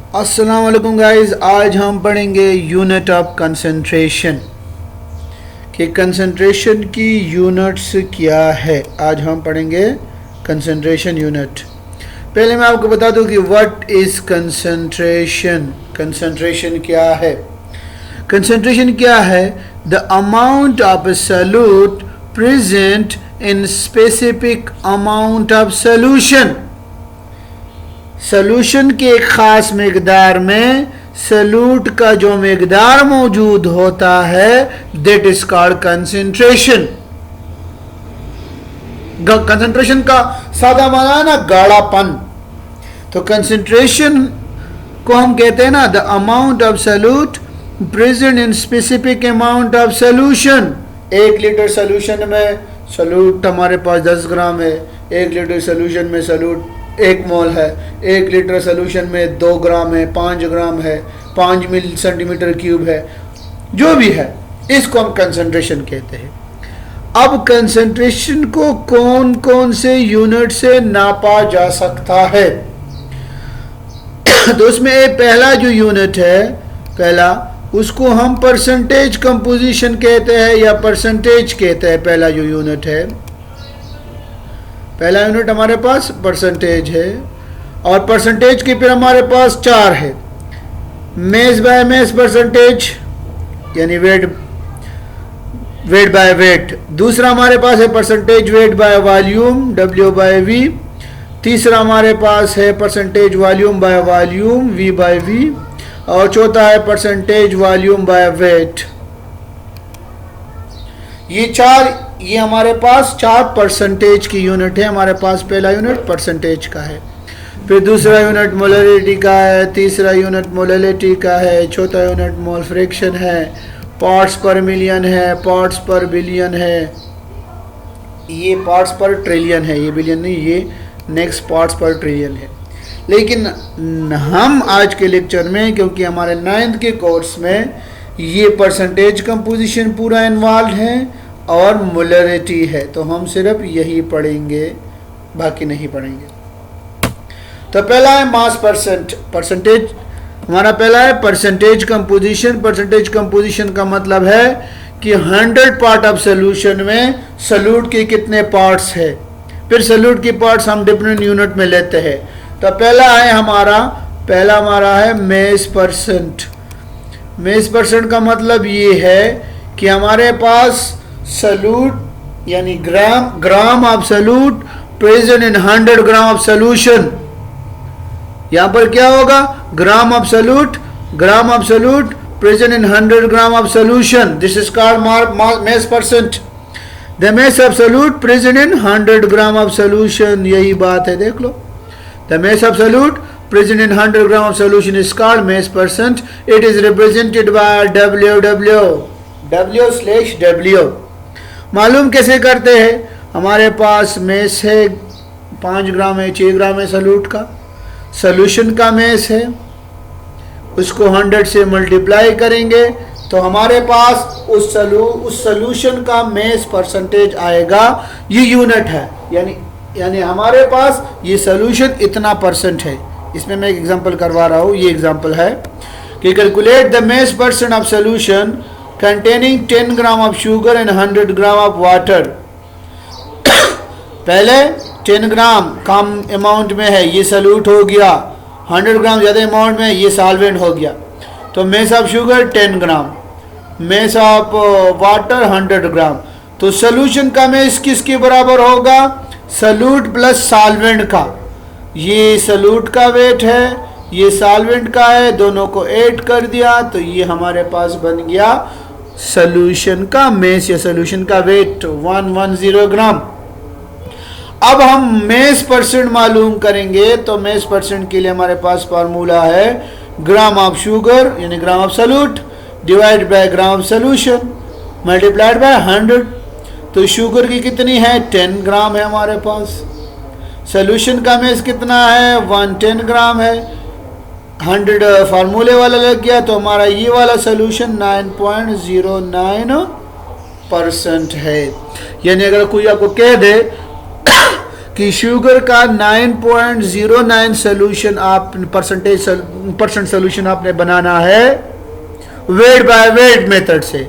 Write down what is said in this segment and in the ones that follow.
अस्सलाम वालेकुम गाइस। आज हम पढ़ेंगे यूनिट ऑफ कंसंट्रेशन कि कंसंट्रेशन की यूनिट्स क्या है। आज हम पढ़ेंगे कंसंट्रेशन यूनिट। पहले मैं आपको बता दूं कि व्हाट इज कंसंट्रेशन। कंसंट्रेशन क्या है? कंसंट्रेशन क्या है? The amount of A solute present in specific amount of solution. Solution के एक खास मिकदार में सॉल्यूट का जो मिकदार मौजूद होता है that is called concentration. Concentration का सादा माना है ना गाढ़ापन। तो कंसंट्रेशन को हम कहते हैं ना the amount of solute present in specific amount of solution. 1 litre solution में सॉल्यूट हमारे पास 10 ग्राम है। 1 लीटर सॉल्यूशन में सॉल्यूट 1 मोल है। 1 लीटर सॉल्यूशन में 2 ग्राम है, 5 ग्राम है, 5 मिली सेंटीमीटर क्यूब है, जो भी है इसको हम कंसंट्रेशन कहते हैं। अब कंसंट्रेशन को कौन कौन से यूनिट से नापा जा सकता है? तो उसमें पहला जो यूनिट है, पहला उसको हम परसेंटेज कंपोजिशन कहते हैं या परसेंटेज कहते हैं। पहला जो यूनिट है, पहला यूनिट हमारे पास परसेंटेज है और परसेंटेज के फिर हमारे पास 4 है। मेस बाय मेस परसेंटेज यानी वेट बाय वेट। दूसरा हमारे पास है percentage weight by volume W/V। तीसरा हमारे पास है percentage volume by volume V/V। और चौथा है परसेंटेज वॉल्यूम बाय वेट। ये हमारे पास 4 परसेंटेज की यूनिट है। हमारे पास पहला यूनिट परसेंटेज का है, फिर दूसरा यूनिट मोलरिटी का है, तीसरा यूनिट मोलरिटी का है, चौथा यूनिट मोल फ्रैक्शन है, पार्ट्स पर मिलियन है, पार्ट्स पर बिलियन है, ये पार्ट्स पर ट्रिलियन है, ये बिलियन नहीं, ये नेक्स्ट पार्ट्स पर ट्रिलियन है। लेकिन हम आज के लेक्चर में, क्योंकि हमारे 9th के कोर्स में ये परसेंटेज कंपोजिशन पूरा इन्वॉल्व है और मोलरिटी है, तो हम सिर्फ यही पढ़ेंगे, बाकी नहीं पढ़ेंगे। तो पहला है मास परसेंटेज। हमारा पहला है परसेंटेज कंपोजिशन। परसेंटेज कंपोजिशन का मतलब है कि 100 पार्ट ऑफ सॉल्यूशन में सॉल्यूट के कितने पार्ट्स है। फिर सॉल्यूट के पार्ट्स हम डिफरेंट यूनिट में लेते हैं। तो पहला हमारा है मेस परसेंट। मेस परसेंट का मतलब ये है कि हमारे पास सॉल्यूट यानी gram of solute present in 100 gram of solution. यहां पर क्या होगा? Gram of solute present in 100 gram of solution. This is called mass percent. The mass of solute present in 100 gram of solution. यही बात है, देख लो। The mass of solute present in 100 gram of solution is called mass percent. It is represented by W/W। मालूम कैसे करते हैं? हमारे पास मेस है 5 ग्राम है, 6 ग्राम है सॉल्यूट का। सॉल्यूशन का मेस है, उसको 100 से मल्टीप्लाई करेंगे तो हमारे पास उस सॉल्यूशन का मेस परसेंटेज आएगा। ये यूनिट है, यानी हमारे पास ये सॉल्यूशन इतना परसेंट है। इसमें मैं एक एग्जांपल करवा रहा हूँ। ये एग्जांपल है कि calculate the mess percent of solution containing 10 gram of sugar and 100 gram of water. पहले 10 ग्राम कम अमाउंट में है, ये सॉल्यूट हो गया। 100 ग्राम ज़्यादा अमाउंट में, ये सॉल्वेंट हो गया। तो mess of sugar 10 gram, mess of water 100 ग्राम। तो सॉल्यूशन का मेस किसके बराबर होगा? सॉल्यूट प्लस सॉल्वेंट का। ये सॉल्यूट का वेट है, ये सॉल्वेंट का है, दोनों को ऐड कर दिया तो ये हमारे पास बन गया सॉल्यूशन का मेस या सॉल्यूशन का वेट 110 ग्राम। अब हम मेस परसेंट मालूम करेंगे। तो मेस परसेंट के लिए हमारे पास फार्मूला है ग्राम ऑफ शुगर यानी gram of solute divide bye gram of solution multiplied by 100। तो शुगर की कितनी है? 10 ग्राम है हमारे पास। सॉल्यूशन का मेस कितना है? 110 ग्राम है। 100 फार्मूले वाला लग गया तो हमारा ये वाला सॉल्यूशन 9.09% है। यानी अगर कोई आपको कह दे कि शुगर का 9.09 सोल्यूशन आप परसेंट सोल्यूशन आपने बनाना है वेट बाय वेट मेथड से,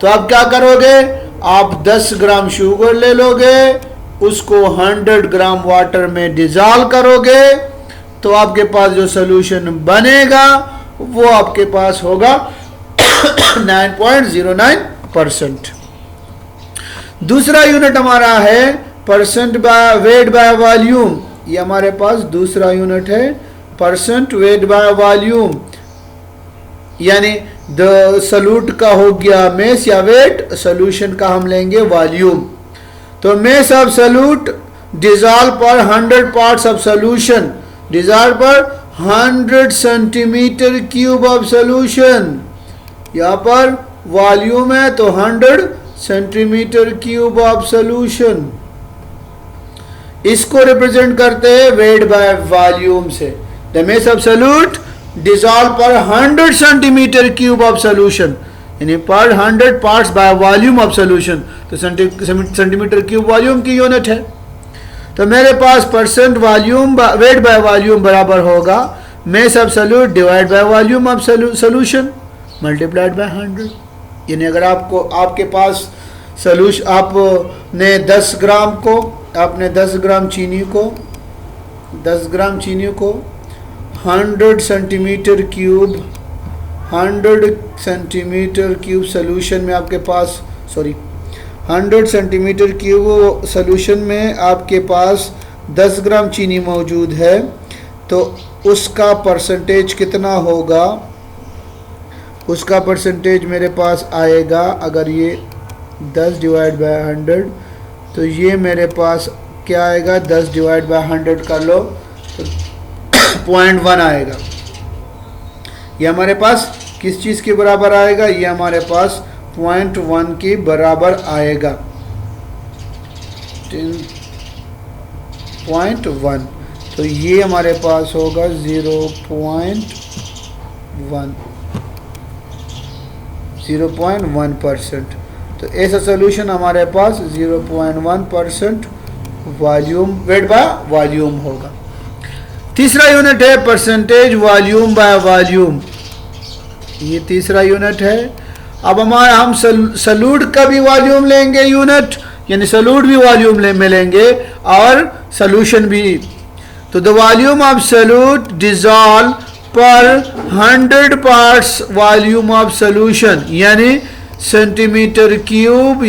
तो आप क्या करोगे, आप 10 ग्राम शुगर ले लोगे, उसको 100 ग्राम वाटर में डिजॉल्व करोगे, तो आपके पास जो सोल्यूशन बनेगा वो आपके पास होगा 9.09%। दूसरा यूनिट हमारा है percent by weight by volume. ये हमारे पास दूसरा यूनिट है परसेंट वेट बाय वॉल्यूम, यानी द सॉल्यूट का हो गया मेस या वेट, सोल्यूशन का हम लेंगे वॉल्यूम। तो mess of solute dissolve per 100 parts of solution, dissolve per 100 centimetre cube of solution. यहाँ पर वॉल्यूम है तो 100 सेंटीमीटर क्यूब ऑफ सोल्यूशन, इसको रिप्रेजेंट करते हैं वेट बाय वॉल्यूम से। The mass of solute dissolve per 100 centimetre cube of solution, यानी per 100 parts by volume of solution, तो सेंटीमीटर क्यूब वॉल्यूम की यूनिट है। तो मेरे पास percent volume weight by volume बराबर होगा mass of solute divide by volume of solution multiplied by 100। यानी अगर आपके पास सोल्यूशन, आपने 10 ग्राम चीनी को 100 सेंटीमीटर क्यूब सोल्यूशन में आपके पास 100 सेंटीमीटर क्यूब सोल्यूशन में आपके पास 10 ग्राम चीनी मौजूद है, तो उसका परसेंटेज कितना होगा, उसका परसेंटेज मेरे पास आएगा, अगर ये 10 डिवाइड बाय 100, तो ये मेरे पास क्या आएगा, 10 डिवाइड बाय 100 कर लो तो 0.1 आएगा। ये हमारे पास किस चीज़ के बराबर आएगा, ये हमारे पास 0.1 के बराबर आएगा, 10.1। तो ये हमारे पास होगा 0.1%। तो ऐसा सोल्यूशन हमारे पास 0.1% वॉल्यूम वेट बाय वॉल्यूम होगा। तीसरा यूनिट है परसेंटेज वॉल्यूम बाय वॉल्यूम, ये तीसरा यूनिट है। अब हम सॉल्यूट का भी वॉल्यूम लेंगे यूनिट, यानी सॉल्यूट भी वॉल्यूम में लेंगे और सोल्यूशन भी। तो the volume of solute dissolve per 100 parts volume of solution, यानी centimetre cube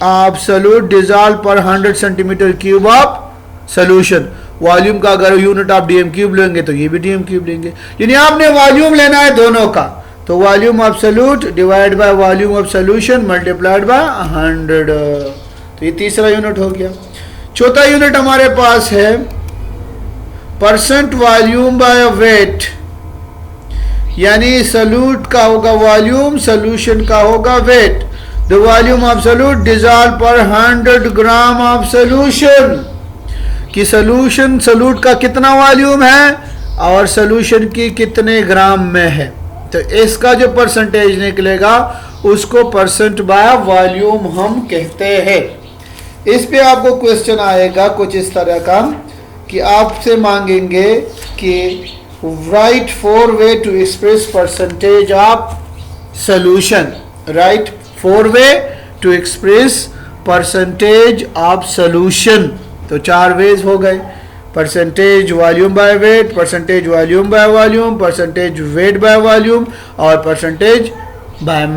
of solute dissolve per 100 centimetre cube of solution. Volume का अगर यूनिट आप डीएम क्यूब लेंगे तो ये भी डीएम क्यूब लेंगे, यानी आपने वॉल्यूम लेना है दोनों का। तो volume of solute divide by volume of solution multiplied by 100। तो ये तीसरा यूनिट हो गया। चौथा यूनिट हमारे पास है परसेंट वॉल्यूम बाय वेट, यानी सॉल्यूट का होगा वॉल्यूम, सोल्यूशन का होगा weight. The volume of solute dissolve per 100 gram of solution, कि सॉल्यूट का कितना वॉल्यूम है और सोल्यूशन की कितने ग्राम में है, तो इसका जो परसेंटेज निकलेगा उसको परसेंट बाय वॉल्यूम हम कहते हैं। इस पे आपको क्वेश्चन आएगा कुछ इस तरह का कि आपसे मांगेंगे कि write 4 way to express percentage of solution, write 4 way to express percentage of solution. तो 4 वेज हो गए, percentage volume by weight, percentage volume by volume, percentage weight by volume और परसेंटेज बाय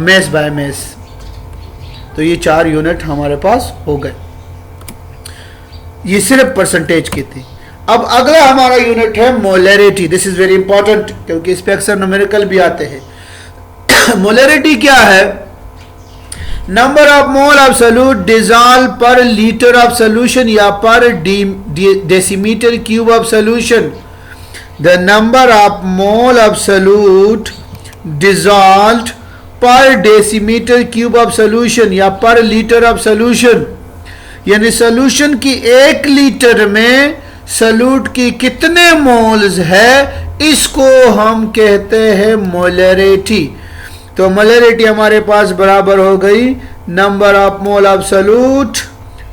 मेस। तो ये 4 यूनिट हमारे पास हो गए, ये सिर्फ परसेंटेज की थी। अब अगला हमारा यूनिट है molarity. This is very important क्योंकि इस पे अक्सर न्यूमेरिकल भी आते हैं। मोलरिटी क्या है? Number of mole of solute dissolve पर लीटर ऑफ सोल्यूशन या पर decimetre cube of solution. The number of mole of solute dissolve पर डेसीमीटर क्यूब ऑफ सोल्यूशन या पर लीटर ऑफ सोल्यूशन, यानी सोल्यूशन की 1 लीटर में सॉल्यूट की कितने मोल्स है, इसको हम कहते हैं मोलरिटी। तो मोलरिटी हमारे पास बराबर हो गई number of mole of solute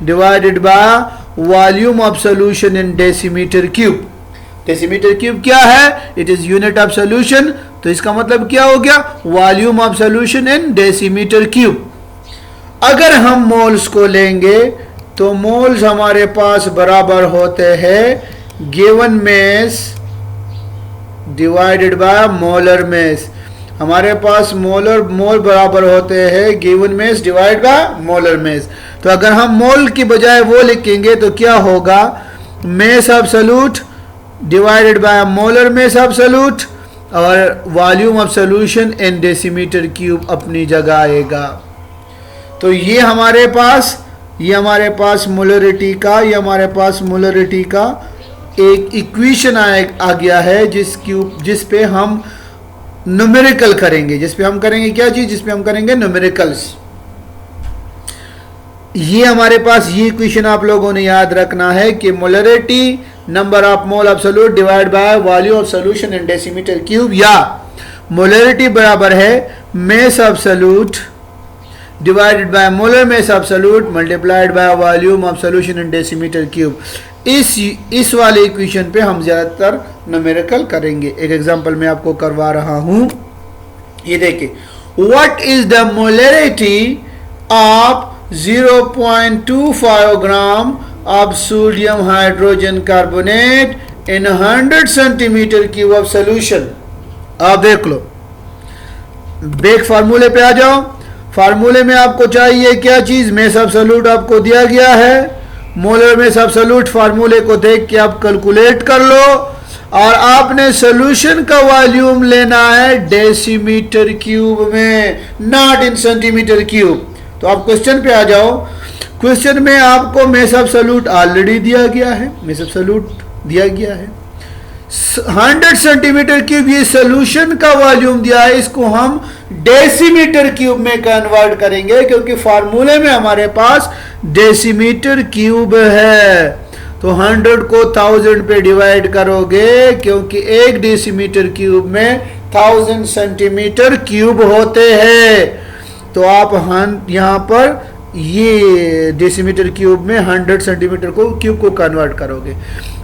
divided bye volume of solution in decimetre cube. Decimetre cube क्या है? It is unit of solution, तो इसका मतलब क्या हो गया? Volume of solution in decimetre cube. अगर हम मोल्स को लेंगे तो मोल्स हमारे पास बराबर होते हैं given mess divided by molar mess. हमारे पास मोल बराबर होते हैं given mess divide by molar mess. तो अगर हम मोल की बजाय वो लिखेंगे तो क्या होगा? Mass of solute divided by molar mass of solute, और volume of solution in decimetre cube अपनी जगह आएगा। तो ये हमारे पास मोलरिटी का एक इक्वेशन आ गया है जिस पे हम न्यूमेरिकल करेंगे, क्या चीज? जिस पे हम करेंगे न्यूमेरिकल्स। ये हमारे पास ये इक्वेशन आप लोगों ने याद रखना है कि molarity number of mole of solute divide by volume of solution in decimetre cube, या मोलरिटी बराबर है mess of solute divided by molar mass of solute multiplied by volume of solution in decimetre cube. इस वाले equation पे हम ज्यादातर numerical करेंगे। एक एग्जांपल मैं आपको करवा रहा हूं, ये देखिए, what is the molarity of 0.25 gram of sodium hydrogen carbonate in 100 centimetre cube of solution. आप देख लो, बेक फार्मूले पे आ जाओ। फार्मूले में आपको चाहिए क्या चीज? मेस ऑफ सॉल्यूट आपको दिया गया है, मोलर मेस ऑफ सॉल्यूट फार्मूले को देख के आप कैलकुलेट कर लो, और आपने सॉल्यूशन का वॉल्यूम लेना है डेसीमीटर क्यूब में, नॉट इन सेंटीमीटर क्यूब। तो आप क्वेश्चन पे आ जाओ। क्वेश्चन में आपको मेस ऑफ सॉल्यूट ऑलरेडी दिया गया है, 100 सेंटीमीटर क्यूब ये सॉल्यूशन का वॉल्यूम दिया है, इसको हम डेसीमीटर क्यूब में कन्वर्ट करेंगे क्योंकि फार्मूले में हमारे पास डेसीमीटर क्यूब है। तो 100 को 1000 पे डिवाइड करोगे क्योंकि एक डेसीमीटर क्यूब में 1000 सेंटीमीटर क्यूब होते हैं। तो आप यहाँ पर ये डेसीमीटर क्यूब में 100 सेंटीमीटर को क्यूब को कन्वर्ट करोगे।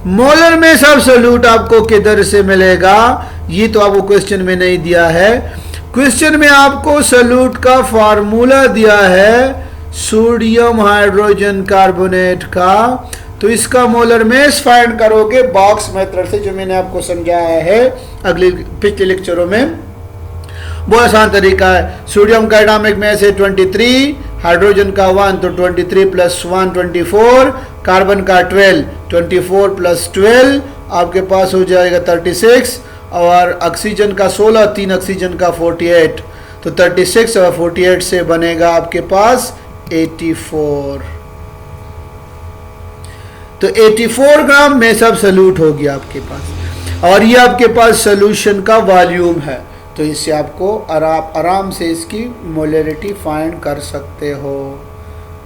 मोलर में सब सॉल्यूट आपको किधर से मिलेगा? ये तो आपको क्वेश्चन में नहीं दिया है। क्वेश्चन में आपको सॉल्यूट का फार्मूला दिया है सोडियम हाइड्रोजन कार्बोनेट का। तो इसका मोलर मेस फाइंड करोगे बॉक्स मेथड से, जो मैंने आपको समझाया है पिछले लेक्चरों में। बहुत आसान तरीका है। सोडियम का एटॉमिक मास है 23, हाइड्रोजन का 1 तो 23 प्लस 1 24, कार्बन का 12, 24 प्लस 12 आपके पास हो जाएगा 36, और ऑक्सीजन का 16, 3 ऑक्सीजन का 48। तो 36 और 48 से बनेगा आपके पास 84। तो 84 ग्राम में सब सॉल्यूट हो गया आपके पास, और ये आपके पास सॉल्यूशन का वॉल्यूम है। तो इससे आपको आराम से इसकी मोलरिटी फाइंड कर सकते हो।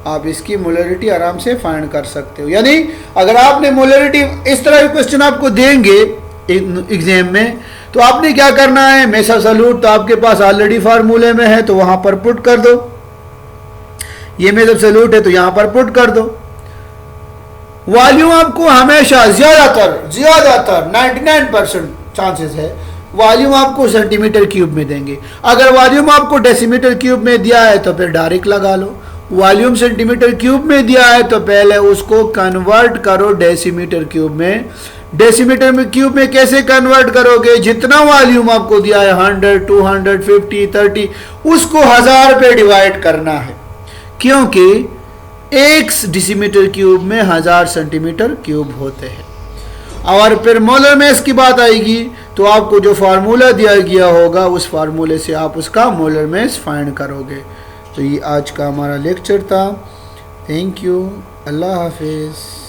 आप इसकी मोलरिटी आराम से फाइंड कर सकते हो। यानी अगर आपने मोलरिटी, इस तरह के क्वेश्चन आपको देंगे एग्जाम में, तो आपने क्या करना है? मेस ऑफ सॉल्यूट तो आपके पास ऑलरेडी फार्मूले में है, तो वहां पर पुट कर दो। ये मेस ऑफ सॉल्यूट है तो यहां पर पुट कर दो। वॉल्यूम आपको हमेशा ज्यादातर 99% चांसेस है वॉल्यूम आपको सेंटीमीटर क्यूब में देंगे। अगर वॉल्यूम आपको डेसीमीटर क्यूब में दिया है तो फिर डायरेक्ट लगा लो। वॉल्यूम सेंटीमीटर क्यूब में दिया है तो पहले उसको कन्वर्ट करो डेसीमीटर क्यूब में। डेसीमीटर में क्यूब में कैसे कन्वर्ट करोगे? जितना वॉल्यूम आपको दिया है 100, 200, 50, 30, उसको 1000 पे डिवाइड करना है, क्योंकि एक डेसीमीटर क्यूब में 1000 सेंटीमीटर क्यूब होते हैं। और फिर मोलर मेस की बात आएगी तो आपको जो फार्मूला दिया गया होगा उस फार्मूले से आप उसका मोलर मेस फाइंड करोगे। तो ये आज का हमारा लेक्चर था। थैंक यू, अल्लाह हाफिज़।